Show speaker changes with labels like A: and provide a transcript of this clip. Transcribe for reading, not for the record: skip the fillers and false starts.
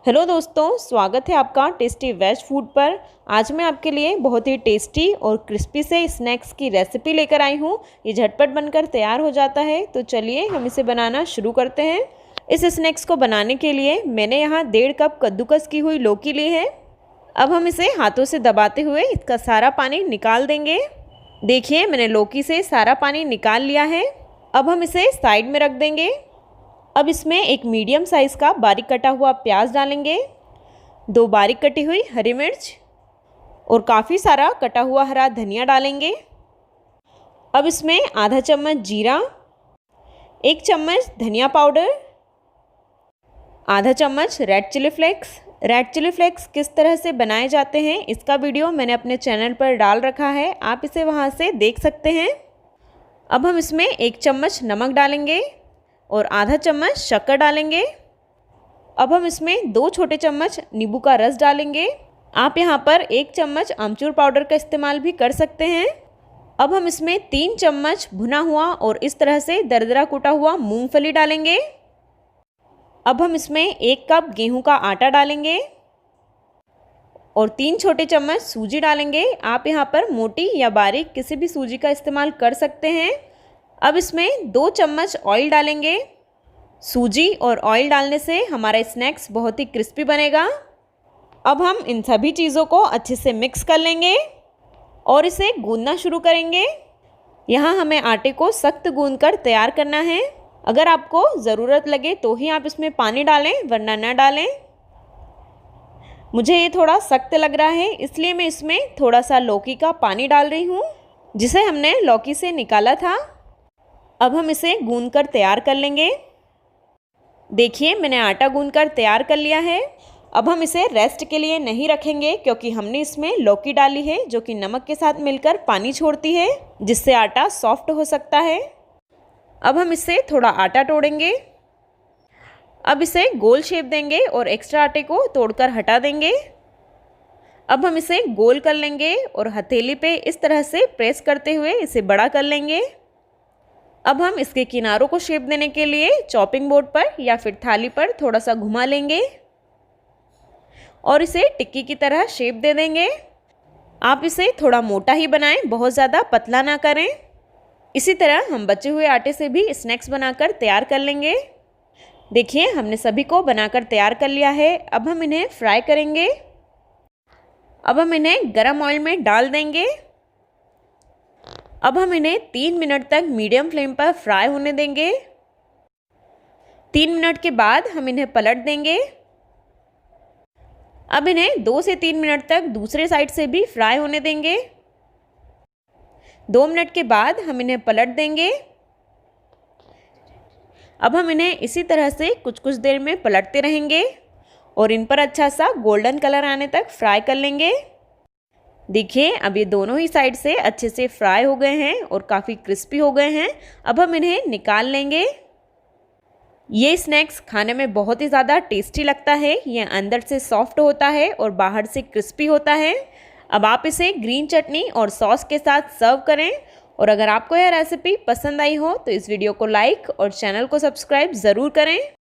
A: Hello दोस्तों, स्वागत है आपका टेस्टी वेज फूड पर। आज मैं आपके लिए बहुत ही टेस्टी और क्रिस्पी से स्नैक्स की रेसिपी लेकर आई हूँ। ये झटपट बनकर तैयार हो जाता है, तो चलिए हम इसे बनाना शुरू करते हैं। इस स्नैक्स को बनाने के लिए मैंने यहाँ 1.5 कप कद्दूकस की हुई लौकी ली है। अब हम इसे हाथों से दबाते हुए इसका सारा पानी निकाल देंगे। देखिए, मैंने लौकी से सारा पानी निकाल लिया है। अब हम इसे साइड में रख देंगे। अब इसमें एक मीडियम साइज़ का बारीक कटा हुआ प्याज डालेंगे, 2 बारीक कटी हुई हरी मिर्च और काफ़ी सारा कटा हुआ हरा धनिया डालेंगे। अब इसमें आधा चम्मच जीरा, 1 चम्मच धनिया पाउडर, आधा चम्मच red chili flakes. Red chili flakes किस तरह से बनाए जाते हैं इसका वीडियो मैंने अपने चैनल पर डाल रखा है, आप इसे वहां से देख सकते हैं। अब हम इसमें 1 चम्मच नमक डालेंगे और आधा चम्मच शक्कर डालेंगे। अब हम इसमें 2 छोटे चम्मच नींबू का रस डालेंगे। आप यहाँ पर 1 चम्मच आमचूर पाउडर का इस्तेमाल भी कर सकते हैं। अब हम इसमें 3 चम्मच भुना हुआ और इस तरह से दरदरा कूटा हुआ मूंगफली डालेंगे। अब हम इसमें 1 कप गेहूं का आटा डालेंगे और 3 छोटे चम्मच सूजी डालेंगे। आप यहाँ पर मोटी या बारीक किसी भी सूजी का इस्तेमाल कर सकते हैं। अब इसमें 2 चम्मच ऑयल डालेंगे। सूजी और ऑयल डालने से हमारा स्नैक्स बहुत ही क्रिस्पी बनेगा। अब हम इन सभी चीज़ों को अच्छे से मिक्स कर लेंगे और इसे गूंदना शुरू करेंगे। यहाँ हमें आटे को सख्त गूंदकर तैयार करना है। अगर आपको ज़रूरत लगे तो ही आप इसमें पानी डालें, वरना न डालें। मुझे ये थोड़ा सख्त लग रहा है, इसलिए मैं इसमें थोड़ा सा लौकी का पानी डाल रही हूँ, जिसे हमने लौकी से निकाला था। अब हम इसे गूंदकर तैयार कर लेंगे। देखिए, मैंने आटा गूंदकर तैयार कर लिया है। अब हम इसे रेस्ट के लिए नहीं रखेंगे, क्योंकि हमने इसमें लौकी डाली है जो कि नमक के साथ मिलकर पानी छोड़ती है, जिससे आटा सॉफ्ट हो सकता है। अब हम इससे थोड़ा आटा तोड़ेंगे। अब इसे गोल शेप देंगे और एक्स्ट्रा आटे को तोड़कर हटा देंगे। अब हम इसे गोल कर लेंगे और हथेली पे इस तरह से प्रेस करते हुए इसे बड़ा कर लेंगे। अब हम इसके किनारों को शेप देने के लिए चॉपिंग बोर्ड पर या फिर थाली पर थोड़ा सा घुमा लेंगे और इसे टिक्की की तरह शेप दे देंगे। आप इसे थोड़ा मोटा ही बनाएं, बहुत ज़्यादा पतला ना करें। इसी तरह हम बचे हुए आटे से भी स्नैक्स बनाकर तैयार कर लेंगे। देखिए, हमने सभी को बनाकर तैयार कर लिया है। अब हम इन्हें फ्राई करेंगे। अब हम इन्हें गरम ऑयल में डाल देंगे। अब हम इन्हें 3 मिनट तक मीडियम फ्लेम पर फ्राई होने देंगे। 3 मिनट के बाद हम इन्हें पलट देंगे। अब इन्हें 2 से 3 मिनट तक दूसरे साइड से भी फ्राई होने देंगे। 2 मिनट के बाद हम इन्हें पलट देंगे। अब हम इन्हें इसी तरह से कुछ कुछ देर में पलटते रहेंगे और इन पर अच्छा सा गोल्डन कलर आने तक फ्राई कर लेंगे। देखिए, अब ये दोनों ही साइड से अच्छे से फ्राई हो गए हैं और काफ़ी क्रिस्पी हो गए हैं। अब हम इन्हें निकाल लेंगे। ये स्नैक्स खाने में बहुत ही ज़्यादा टेस्टी लगता है। ये अंदर से सॉफ्ट होता है और बाहर से क्रिस्पी होता है। अब आप इसे ग्रीन चटनी और सॉस के साथ सर्व करें। और अगर आपको यह रेसिपी पसंद आई हो तो इस वीडियो को लाइक और चैनल को सब्सक्राइब ज़रूर करें।